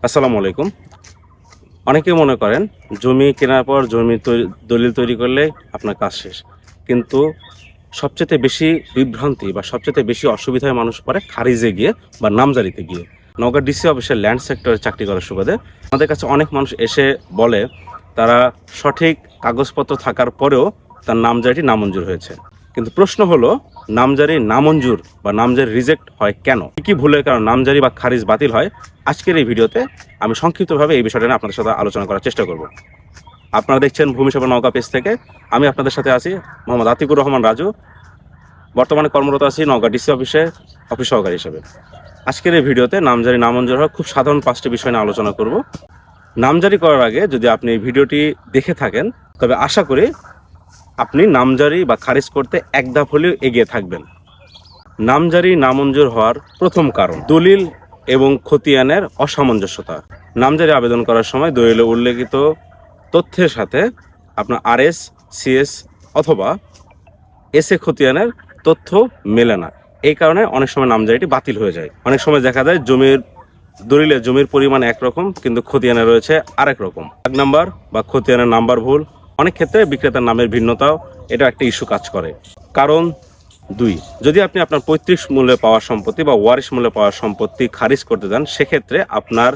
আসসালামু আলাইকুম। অনেকে মনে করেন জমি কেনার পর জমি দলিল তৈরি করলে আপনার কাজ শেষ। কিন্তু সবচেয়ে বেশি বিভ্রান্তি বা সবচেয়ে বেশি অসুবিধায় মানুষ পড়ে খারিজে গিয়ে বা নামজারিতে গিয়ে। নওগাঁ ডিসি অফিসের ল্যান্ড সেক্টরে চাকরি করার সুবাদে আমাদের কাছে অনেক মানুষ এসে বলে তারা সঠিক কাগজপত্র থাকার পরেও তার নামজারিটি নামঞ্জুর হয়েছে। কিন্তু প্রশ্ন হলো নামজারি নামঞ্জুর বা নামজারি রিজেক্ট হয় কেন, কি ভুলের কারণ নামজারি বা খারিজ বাতিল হয়। আজকের এই ভিডিওতে আমি সংক্ষিপ্তভাবে এই বিষয়টা নিয়ে আপনাদের সাথে আলোচনা করার চেষ্টা করব। আপনারা দেখছেন ভূমি সেবা নওগাঁ পেজ থেকে। আমি আপনাদের সাথে আছি মোহাম্মদ আতিকুর রহমান রাজু। বর্তমানে কর্মরত আছি নওগাঁ ডিসি অফিসে অফিস সহকারী হিসেবে। আজকের এই ভিডিওতে নামজারি নামঞ্জুর হওয়ার খুব সাধারণ 5টি বিষয় নিয়ে আলোচনা করব। নামজারি করার আগে যদি আপনি এই ভিডিওটি দেখে থাকেন তবে আশা করি আপনি নামজারি বা খারিজ করতে এক ধাপ হলেও এগিয়ে থাকবেন। নামজারি নামঞ্জুর হওয়ার প্রথম কারণ দলিল এবং খতিয়ানের অসামঞ্জস্যতা। নামজারি আবেদন করার সময় দলিলে উল্লেখিত তথ্যের সাথে আপনার আরএস, সিএস অথবা এসএ খতিয়ানের তথ্য মেলে না। এই কারণে অনেক সময় নামজারিটি বাতিল হয়ে যায়। অনেক সময় দেখা যায় দলিলে জমির পরিমাণ একরকম কিন্তু খতিয়ানে রয়েছে আরেক রকম। এক নাম্বার বা খতিয়ানের নাম্বার ভুল। অনেক ক্ষেত্রে বিক্রেতার নামের ভিন্নতাও এটা একটা ইস্যু কাজ করে। কারণ 2, যদি আপনি আপনার পৈতৃক মূল্যে পাওয়া সম্পত্তি বা ওয়ারিশ মূল্যে পাওয়া সম্পত্তি খারিজ করতে যান, সেক্ষেত্রে আপনার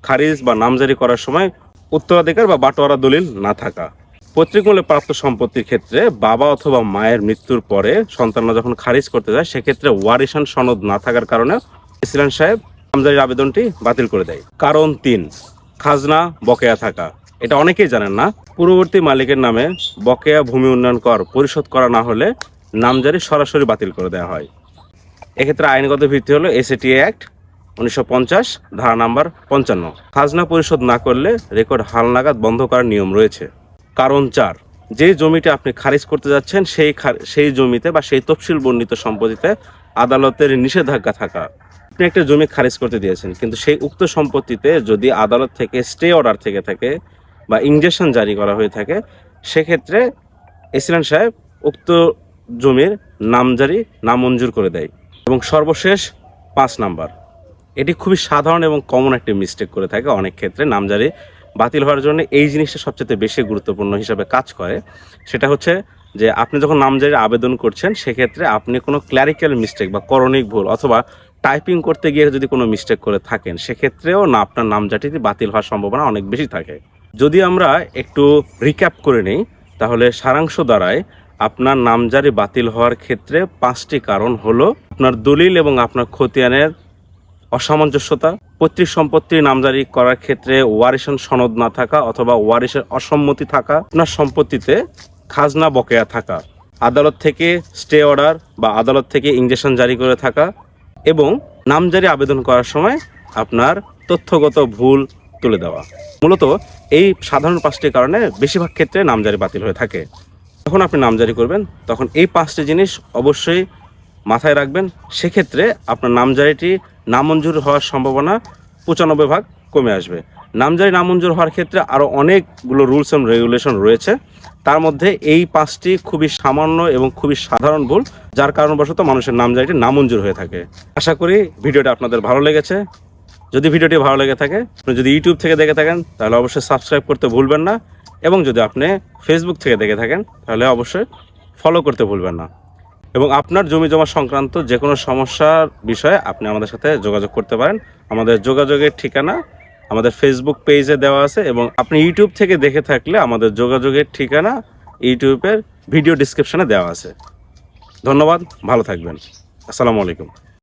খারিজ বা নামজারি করার সময় উত্তরাধিকার বা বাটোয়ারা দলিল না থাকা। পৈতৃক মূল্যে প্রাপ্ত সম্পত্তির ক্ষেত্রে বাবা অথবা মায়ের মৃত্যুর পরে সন্তানরা যখন খারিজ করতে যায় সেক্ষেত্রে ওয়ারিশান সনদ না থাকার কারণে প্রেসিডেন্ট সাহেব নামজারির আবেদনটি বাতিল করে দেয়। কারণ 3, খাজনা বকেয়া থাকা। এটা অনেকেই জানেন না, পূর্ববর্তী মালিকের নামে বকেয়া ভূমি উন্নয়ন কর পরিশোধ করা না হলে নামজারি সরাসরি বাতিল করে দেওয়া হয়। এক্ষেত্রে আইনগত ভিত্তি হলো এসএটিএ অ্যাক্ট 1950 ধারা নাম্বার 55। খাজনা পরিশোধ না করলে রেকর্ড হালনাগাদ বন্ধ করার নিয়ম রয়েছে। কারণ 4, যে জমিটা আপনি খারিজ করতে যাচ্ছেন সেই জমিতে বা সেই তফসিল বর্ণিত সম্পত্তিতে আদালতের নিষেধাজ্ঞা থাকা। আপনি একটা জমি খারিজ করতে দিয়েছেন কিন্তু সেই উক্ত সম্পত্তিতে যদি আদালত থেকে স্টে অর্ডার থেকে থাকে বা ইনজেকশন জারি করা হয়ে থাকে, সেক্ষেত্রে প্রেসিডেন্ট সাহেব উক্ত জমির নামজারি নামঞ্জুর করে দেয়। এবং সর্বশেষ 5 নাম্বার, এটি খুবই সাধারণ এবং কমন একটি মিস্টেক করে থাকে অনেক ক্ষেত্রে নামজারি বাতিল হওয়ার জন্য। এই জিনিসটা সবচেয়ে বেশি গুরুত্বপূর্ণ হিসাবে কাজ করে। সেটা হচ্ছে যে আপনি যখন নামজারির আবেদন করছেন সেক্ষেত্রে আপনি কোনো ক্ল্যারিক্যাল মিস্টেক বা করণিক ভুল অথবা টাইপিং করতে গিয়ে যদি কোনো মিস্টেক করে থাকেন, সেক্ষেত্রেও না আপনার নামজারিটি বাতিল হওয়ার সম্ভাবনা অনেক বেশি থাকে। যদি আমরা একটু রিক্যাপ করে নিই তাহলে সারাংশ দ্বারায় আপনার নামজারি বাতিল হওয়ার ক্ষেত্রে 5টি কারণ হলো আপনার দলিল এবং আপনার খতিয়ানের অসামঞ্জস্যতা, পৈতৃক সম্পত্তির নামজারি করার ক্ষেত্রে ওয়ারিশান সনদ না থাকা অথবা ওয়ারিশের অসম্মতি থাকা, আপনার সম্পত্তিতে খাজনা বকেয়া থাকা, আদালত থেকে স্টে অর্ডার বা আদালত থেকে ইনজেকশন জারি করে থাকা এবং নামজারি আবেদন করার সময় আপনার তথ্যগত ভুল তুলে দেওয়া। মূলত এই সাধারণ 5টি কারণে বেশিরভাগ ক্ষেত্রে নামজারি বাতিল হয়ে থাকে। যখন আপনি নামজারি করবেন তখন এই 5টি জিনিস অবশ্যই মাথায় রাখবেন। সেক্ষেত্রে আপনার নামজারিটি নামঞ্জুর হওয়ার সম্ভাবনা 95% কমে আসবে। নামজারি নামঞ্জুর হওয়ার ক্ষেত্রে আরও অনেকগুলো রুলস অ্যান্ড রেগুলেশন রয়েছে, তার মধ্যে এই 5টি খুবই সামান্য এবং খুবই সাধারণ ভুল যার কারণবশত মানুষের নামজারিটি নামঞ্জুর হয়ে থাকে। আশা করি ভিডিওটা আপনাদের ভালো লেগেছে। যদি ভিডিওটি ভালো লেগে থাকে, আপনি যদি ইউটিউব থেকে দেখে থাকেন তাহলে অবশ্যই সাবস্ক্রাইব করতে ভুলবেন না, এবং যদি আপনি ফেসবুক থেকে দেখে থাকেন তাহলে অবশ্যই ফলো করতে ভুলবেন না। এবং আপনার জমি জমা সংক্রান্ত যে কোনো সমস্যার বিষয়ে আপনি আমাদের সাথে যোগাযোগ করতে পারেন। আমাদের যোগাযোগের ঠিকানা আমাদের ফেসবুক পেজে দেওয়া আছে, এবং আপনি ইউটিউব থেকে দেখে থাকলে আমাদের যোগাযোগের ঠিকানা ইউটিউবের ভিডিও ডিসক্রিপশনে দেওয়া আছে। ধন্যবাদ, ভালো থাকবেন। আসসালামু আলাইকুম।